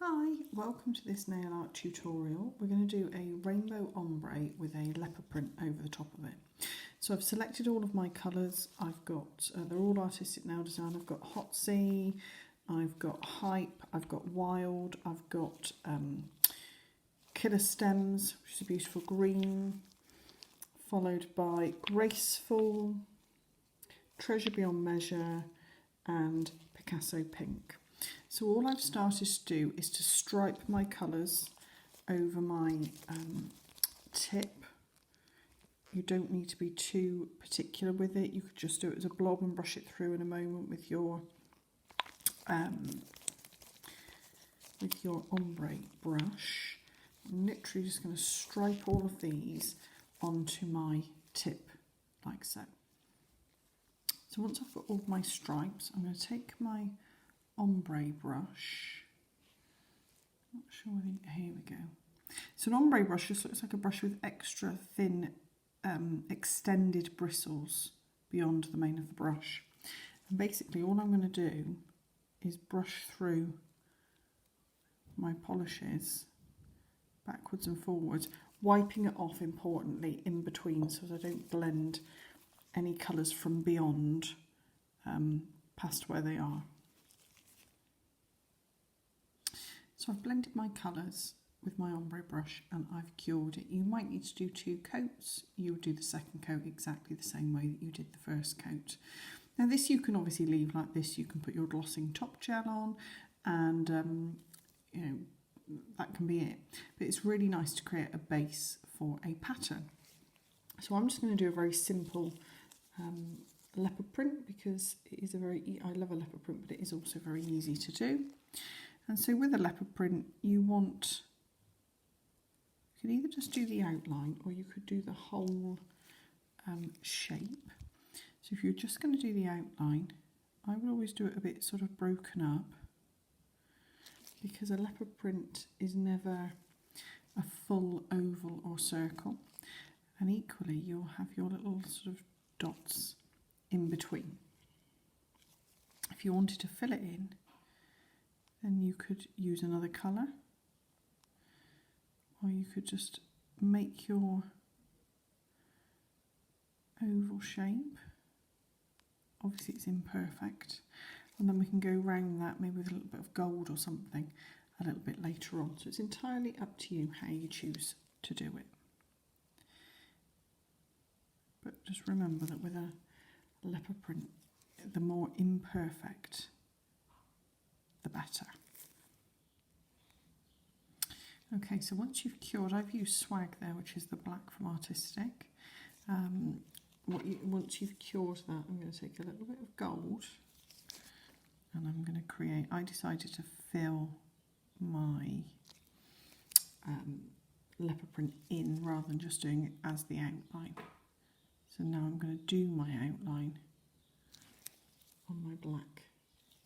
Hi, welcome to this nail art tutorial. We're going to do a rainbow ombre with a leopard print over the top of it. So I've selected all of my colours. I've got, they're all Artistic Nail Design. I've got Hot Sea, I've got Hype, I've got Wild, I've got Killer Stems, which is a beautiful green, followed by Graceful, Treasure Beyond Measure and Picasso Pink. So all I've started to do is to stripe my colours over my tip. You don't need to be too particular with it. You could just do it as a blob and brush it through in a moment with your ombre brush. I'm literally just going to stripe all of these onto my tip like so. So once I've got all my stripes, I'm going to take my ombre brush. Not sure, here we go. So an ombre brush just looks like a brush with extra thin extended bristles beyond the main of the brush. And basically all I'm going to do is brush through my polishes backwards and forwards, wiping it off importantly in between so that I don't blend any colours from beyond past where they are. So I've blended my colours with my ombre brush and I've cured it. You might need to do 2 coats. You would do the second coat exactly the same way that you did the first coat. Now this you can obviously leave like this. You can put your glossing top gel on and you know, that can be it. But it's really nice to create a base for a pattern. So I'm just going to do a very simple leopard print because it is I love a leopard print, but it is also very easy to do. And so with a leopard print, you could either just do the outline or you could do the whole shape. So if you're just going to do the outline, I would always do it a bit sort of broken up because a leopard print is never a full oval or circle. And equally, you'll have your little sort of dots in between. If you wanted to fill it in, then you could use another colour, or you could just make your oval shape. Obviously it's imperfect, and then we can go round that maybe with a little bit of gold or something a little bit later on. So it's entirely up to you how you choose to do it. But just remember that with a leopard print, the more imperfect the better. Okay, so once you've cured, I've used Swag there, which is the black from Artistic. Once you've cured that, I'm going to take a little bit of gold and I'm going to create, I decided to fill my leopard print in rather than just doing it as the outline. So now I'm going to do my outline on my black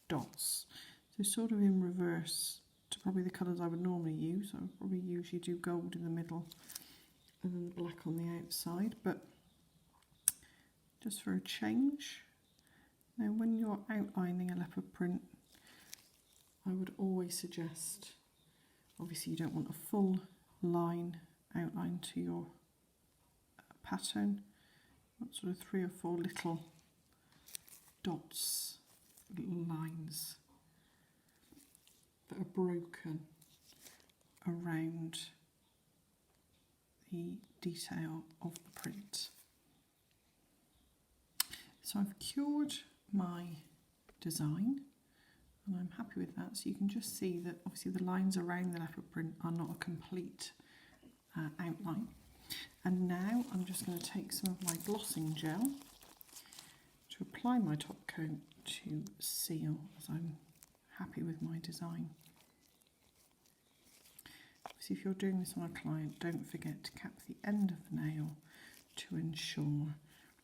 dots. So sort of in reverse to probably the colours I would normally use. I would probably usually do gold in the middle and then the black on the outside, but just for a change. Now when you're outlining a leopard print, I would always suggest, obviously you don't want a full line outline to your pattern, but sort of 3 or 4 little dots, little lines that are broken around the detail of the print. So I've cured my design and I'm happy with that. So you can just see that obviously the lines around the leopard print are not a complete outline. And now I'm just going to take some of my glossing gel to apply my top coat to seal, as I'm happy with my design. So if you're doing this on a client, don't forget to cap the end of the nail to ensure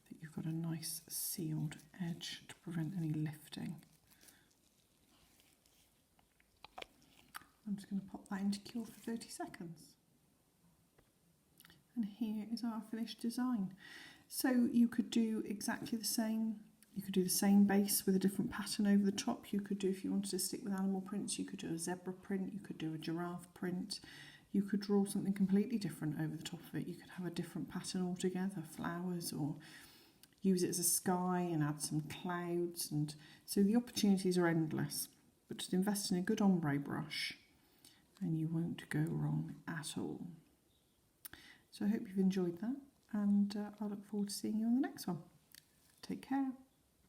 that you've got a nice sealed edge to prevent any lifting. I'm just going to pop that into cure for 30 seconds. And here is our finished design. So you could do exactly the same You could do the same base with a different pattern over the top. You could do, if you wanted to stick with animal prints, you could do a zebra print, you could do a giraffe print. You could draw something completely different over the top of it. You could have a different pattern altogether, flowers, or use it as a sky and add some clouds. And so the opportunities are endless. But just invest in a good ombre brush and you won't go wrong at all. So I hope you've enjoyed that, and I look forward to seeing you on the next one. Take care.